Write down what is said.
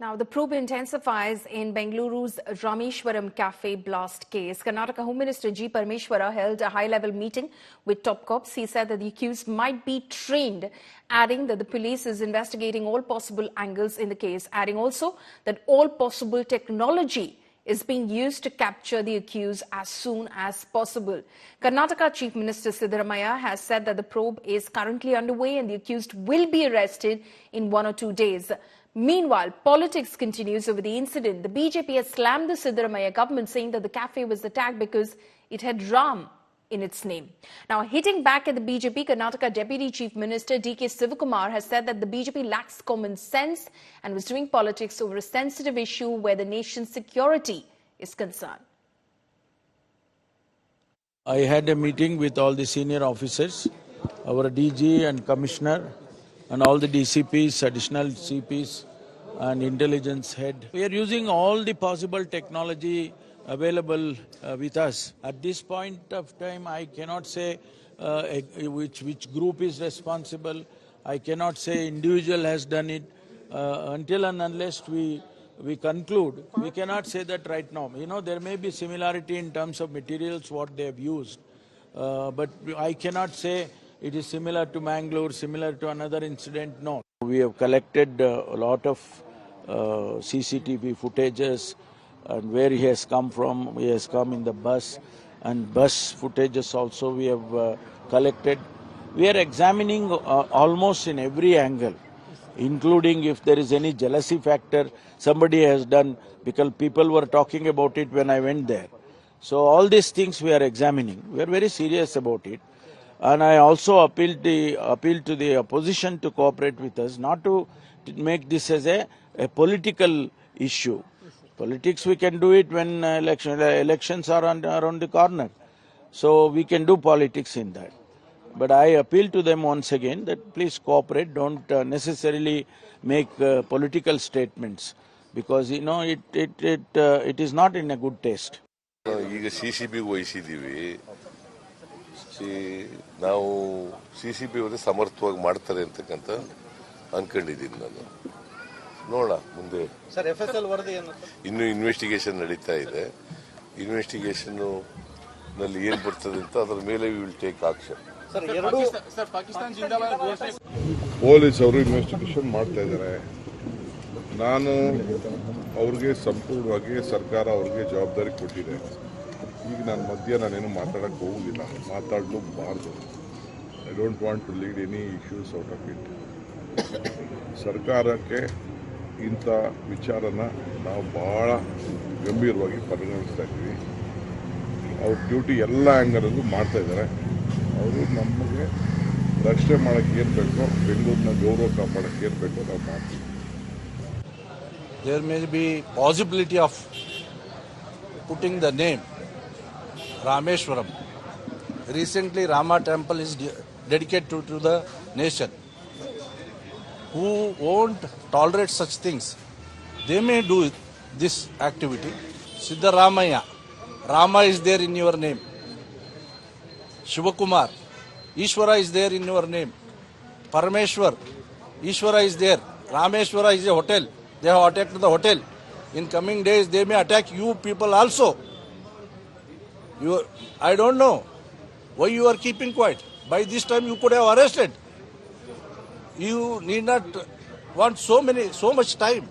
Now, the probe intensifies in Bengaluru's Rameshwaram Cafe blast case. Karnataka Home Minister G. Parameshwara held a high-level meeting with top cops. He said that the accused might be trained, adding that the police is investigating all possible angles in the case, adding also that all possible technology is being used to capture the accused as soon as possible. Karnataka Chief Minister Siddaramaiah has said that the probe is currently underway and the accused will be arrested in 1 or 2 days. Meanwhile, politics continues over the incident. The BJP has slammed the Siddaramaiah government, saying that the cafe was attacked because it had Ram in its name. Now, hitting back at the BJP, Karnataka Deputy Chief Minister D.K. Sivakumar has said that the BJP lacks common sense and was doing politics over a sensitive issue where the nation's security is concerned. I had a meeting with all the senior officers, our DG and Commissioner, and all the DCPs, additional CPs, and intelligence head. We are using all the possible technology available with us. At this point of time, I cannot say which group is responsible. I cannot say individual has done it. Until and unless we conclude, we cannot say that right now. You know, there may be similarity in terms of materials, what they have used. But I cannot say it is similar to Mangalore, similar to another incident, no. We have collected a lot of CCTV footages and where he has come from. He has come in the bus, and bus footages also we have collected. We are examining almost in every angle, including if there is any jealousy factor somebody has done, because people were talking about it when I went there. So all these things we are examining. We are very serious about it. And I also appeal to the opposition to cooperate with us, not to make this as a political issue. Politics we can do it when elections are around the corner. So we can do politics in that. But I appeal to them once again that please cooperate, don't necessarily make political statements, because you know it is not in a good taste. ನಾವು CCB ಅವರು ಸಮರ್ಥವಾಗಿ ಮಾಡ್ತಾರೆ ಅಂತಕ್ಕಂತ ಅನ್ಕೊಂಡಿದ್ದೀನಿ ನಾನು. ನೋಡ ಮುಂದೆ ಇನ್ನು investigation ನಡೀತಾ ಇದೆ. ಇನ್ವೆಸ್ಟಿಗೇಷನ್ ನಲ್ಲಿ ಏನ್ ಬರ್ತದೆ ಅಂತ ಅದರ ಮೇಲೆ we will take action. Police ಅವರು ಇನ್ವೆಸ್ಟಿಗೇಷನ್ ಮಾಡ್ತಾ ಇದ್ದಾರೆ. ನಾನು ಅವ್ರಿಗೆ ಸಂಪೂರ್ಣವಾಗಿ ಸರ್ಕಾರ ಅವ್ರಿಗೆ ಜವಾಬ್ದಾರಿ ಕೊಟ್ಟಿದೆ. ಈಗ ನಾನು ಮಧ್ಯ ನಾನೇನು ಮಾತಾಡಕ್ಕೆ ಹೋಗಿಲ್ಲ, ಮಾತಾಡಲೂಬಾರ್ದು. I don't want to lead any issues out of it. ಸರ್ಕಾರಕ್ಕೆ ಇಂಥ ವಿಚಾರನ ನಾವು ಭಾಳ ಗಂಭೀರವಾಗಿ ಪರಿಗಣಿಸ್ತಾ ಇದ್ದೀವಿ. ಅವ್ರ ಡ್ಯೂಟಿ ಎಲ್ಲ ಆ್ಯಂಗಲಲ್ಲೂ ಮಾಡ್ತಾ ಇದ್ದಾರೆ. ಅವರು ನಮಗೆ ರಕ್ಷಣೆ ಮಾಡೋಕ್ಕೆ ಏನು ಬೇಕೋ, ಬೆಂಗಳೂರಿನ ಗೌರವ ಕಾಪಾಡೋಕ್ಕೆ ಏನು ಬೇಕೋ ನಾವು ಮಾಡ್ತೀವಿ. There may be possibility of putting the name Rameshwaram. Recently, Rama temple is dedicated to the nation. Who won't tolerate such things? They may do this activity. Siddaramaiah, Rama is there in your name. Shivakumar, Ishwara is there in your name. Parameshwar, Ishwara is there. Rameshwara is a hotel. They have attacked the hotel. In coming days, they may attack you people also. I don't know why you are keeping quiet. By this time you could have arrested. You need not want so much time.